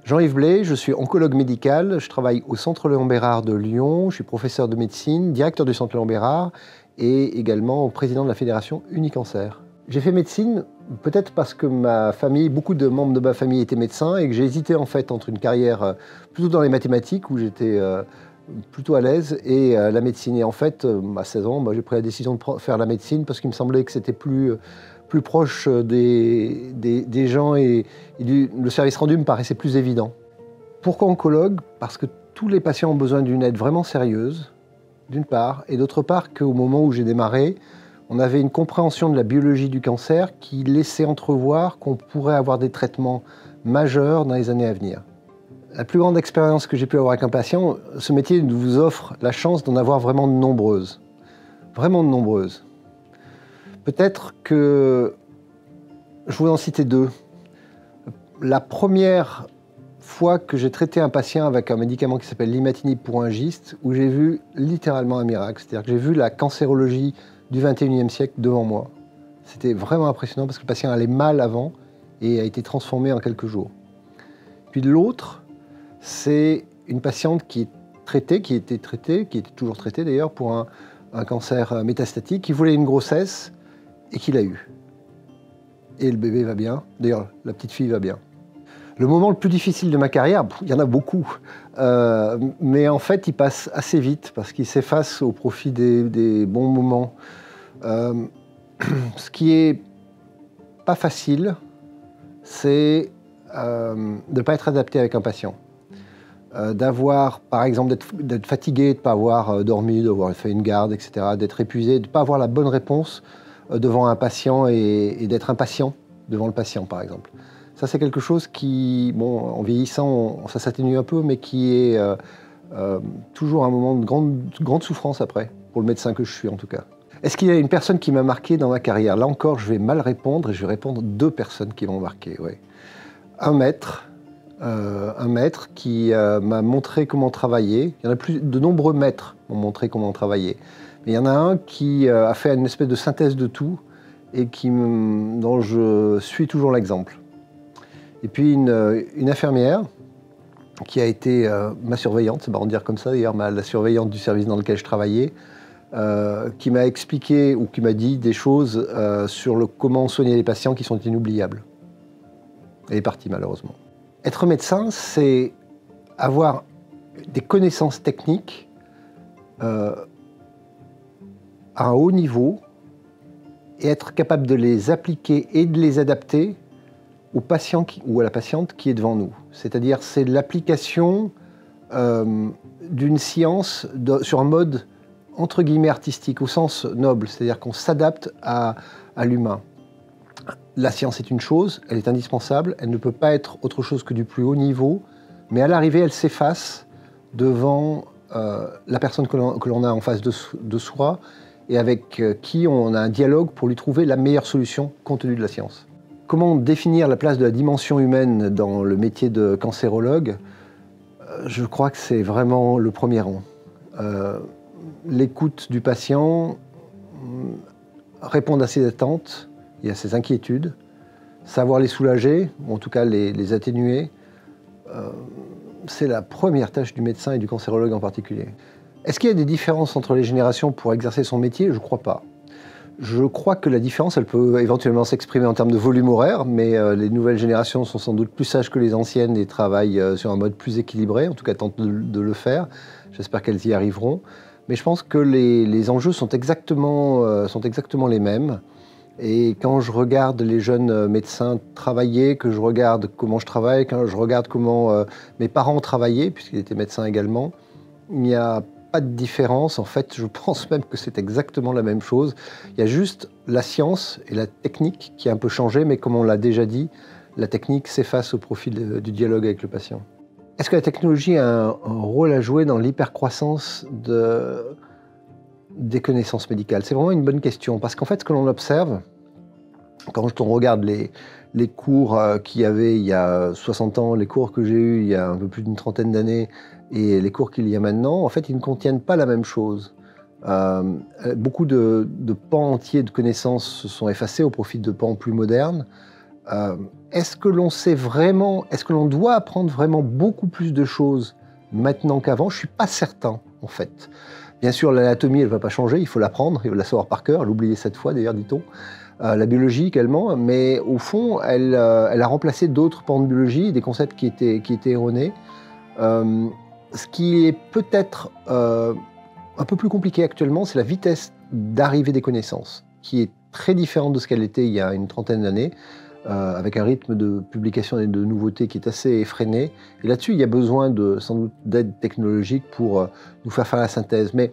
Jean-Yves Blais, je suis oncologue médical, je travaille au Centre Léon Bérard de Lyon, je suis professeur de médecine, directeur du Centre Léon Bérard et également président de la fédération Unicancer. J'ai fait médecine peut-être parce que ma famille, beaucoup de membres de ma famille étaient médecins et que j'ai hésité en fait entre une carrière plutôt dans les mathématiques où j'étais plutôt à l'aise et la médecine. Et en fait, à 16 ans, j'ai pris la décision de faire la médecine parce qu'il me semblait que c'était plus proche des gens et le service rendu me paraissait plus évident. Pourquoi oncologue? Parce que tous les patients ont besoin d'une aide vraiment sérieuse, d'une part, et d'autre part qu'au moment où j'ai démarré, on avait une compréhension de la biologie du cancer qui laissait entrevoir qu'on pourrait avoir des traitements majeurs dans les années à venir. La plus grande expérience que j'ai pu avoir avec un patient, ce métier vous offre la chance d'en avoir vraiment de nombreuses. Vraiment de nombreuses. Peut-être que je vous en citer deux. La première fois que j'ai traité un patient avec un médicament qui s'appelle l'imatinib pour un gyste, où j'ai vu littéralement un miracle. C'est-à-dire que j'ai vu la cancérologie du XXIe siècle devant moi. C'était vraiment impressionnant parce que le patient allait mal avant et a été transformé en quelques jours. Puis l'autre, c'est une patiente qui était toujours traitée d'ailleurs pour un cancer métastatique, qui voulait une grossesse et qui l'a eu. Et le bébé va bien, d'ailleurs la petite fille va bien. Le moment le plus difficile de ma carrière, il y en a beaucoup, mais en fait il passe assez vite parce qu'il s'efface au profit des bons moments. Ce qui est pas facile, c'est de ne pas être adapté avec un patient. D'avoir, par exemple, d'être fatigué, de ne pas avoir dormi, d'avoir fait une garde, etc., d'être épuisé, de ne pas avoir la bonne réponse devant un patient et d'être impatient devant le patient, par exemple. Ça, c'est quelque chose qui, bon, en vieillissant, ça s'atténue un peu, mais qui est toujours un moment de grande souffrance après, pour le médecin que je suis en tout cas. Est-ce qu'il y a une personne qui m'a marqué dans ma carrière? Là encore, je vais mal répondre et je vais répondre deux personnes qui m'ont marqué. Ouais. Un maître qui m'a montré comment travailler. Il y en a de nombreux maîtres qui m'ont montré comment travailler. Mais il y en a un qui a fait une espèce de synthèse de tout et dont je suis toujours l'exemple. Et puis une infirmière qui a été ma surveillante, c'est marrant de dire comme ça d'ailleurs, la surveillante du service dans lequel je travaillais, qui m'a expliqué ou qui m'a dit des choses sur comment soigner les patients qui sont inoubliables. Elle est partie malheureusement. Être médecin, c'est avoir des connaissances techniques à un haut niveau et être capable de les appliquer et de les adapter au patient ou à la patiente qui est devant nous. C'est-à-dire, c'est l'application d'une science sur un mode entre guillemets artistique, au sens noble, c'est-à-dire qu'on s'adapte à l'humain. La science est une chose, elle est indispensable, elle ne peut pas être autre chose que du plus haut niveau, mais à l'arrivée, elle s'efface devant la personne que l'on a en face de soi et avec qui on a un dialogue pour lui trouver la meilleure solution compte tenu de la science. Comment définir la place de la dimension humaine dans le métier de cancérologue? Je crois que c'est vraiment le premier rang. L'écoute du patient, répondre à ses attentes et à ses inquiétudes, savoir les soulager, ou en tout cas les atténuer, c'est la première tâche du médecin et du cancérologue en particulier. Est-ce qu'il y a des différences entre les générations pour exercer son métier? Je ne crois pas. Je crois que la différence, elle peut éventuellement s'exprimer en termes de volume horaire, mais les nouvelles générations sont sans doute plus sages que les anciennes et travaillent sur un mode plus équilibré, en tout cas tentent de le faire. J'espère qu'elles y arriveront. Mais je pense que les enjeux sont exactement les mêmes. Et quand je regarde les jeunes médecins travailler, que je regarde comment je travaille, quand je regarde comment mes parents travaillaient, puisqu'ils étaient médecins également, il n'y a pas de différence. En fait, je pense même que c'est exactement la même chose. Il y a juste la science et la technique qui a un peu changé, mais comme on l'a déjà dit, la technique s'efface au profit du dialogue avec le patient. Est-ce que la technologie a un rôle à jouer dans l'hypercroissance des connaissances médicales? C'est vraiment une bonne question, parce qu'en fait, ce que l'on observe, quand on regarde les cours qu'il y avait il y a 60 ans, les cours que j'ai eus il y a un peu plus d'une trentaine d'années, et les cours qu'il y a maintenant, en fait, ils ne contiennent pas la même chose. Beaucoup de pans entiers de connaissances se sont effacés au profit de pans plus modernes. Est-ce que l'on sait vraiment, est-ce que l'on doit apprendre vraiment beaucoup plus de choses maintenant qu'avant? Je ne suis pas certain, en fait. Bien sûr, l'anatomie, elle ne va pas changer, il faut l'apprendre, il faut la savoir par cœur, l'oublier 7 fois d'ailleurs, dit-on. La biologie également, mais au fond, elle a remplacé d'autres pans de biologie, des concepts qui étaient erronés. Ce qui est peut-être un peu plus compliqué actuellement, c'est la vitesse d'arrivée des connaissances, qui est très différente de ce qu'elle était il y a une trentaine d'années, avec un rythme de publication et de nouveautés qui est assez effréné. Et là-dessus, il y a besoin sans doute d'aide technologique pour nous faire la synthèse. Mais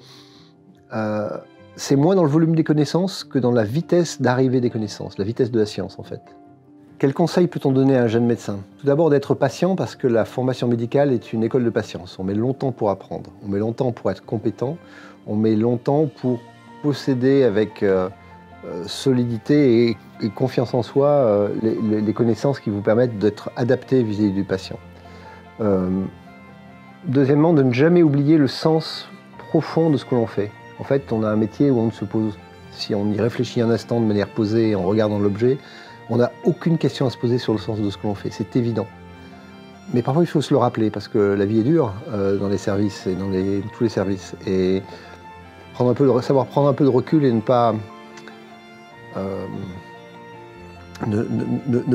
c'est moins dans le volume des connaissances que dans la vitesse d'arrivée des connaissances, la vitesse de la science en fait. Quel conseil peut-on donner à un jeune médecin? Tout d'abord d'être patient parce que la formation médicale est une école de patience. On met longtemps pour apprendre, on met longtemps pour être compétent, on met longtemps pour posséder avec solidité et confiance en soi les connaissances qui vous permettent d'être adapté vis-à-vis du patient. Deuxièmement, de ne jamais oublier le sens profond de ce que l'on fait. En fait, on a un métier où on se pose, si on y réfléchit un instant de manière posée en regardant l'objet, on n'a aucune question à se poser sur le sens de ce que l'on fait, c'est évident. Mais parfois il faut se le rappeler parce que la vie est dure dans les services et dans tous les services. Et savoir prendre un peu de recul et ne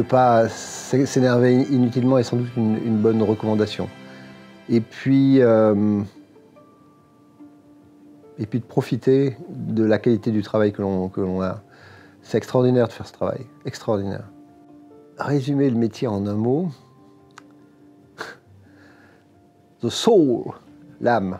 pas s'énerver inutilement est sans doute une bonne recommandation. Et puis de profiter de la qualité du travail que l'on a. C'est extraordinaire de faire ce travail, extraordinaire. Résumer le métier en un mot, the soul, l'âme.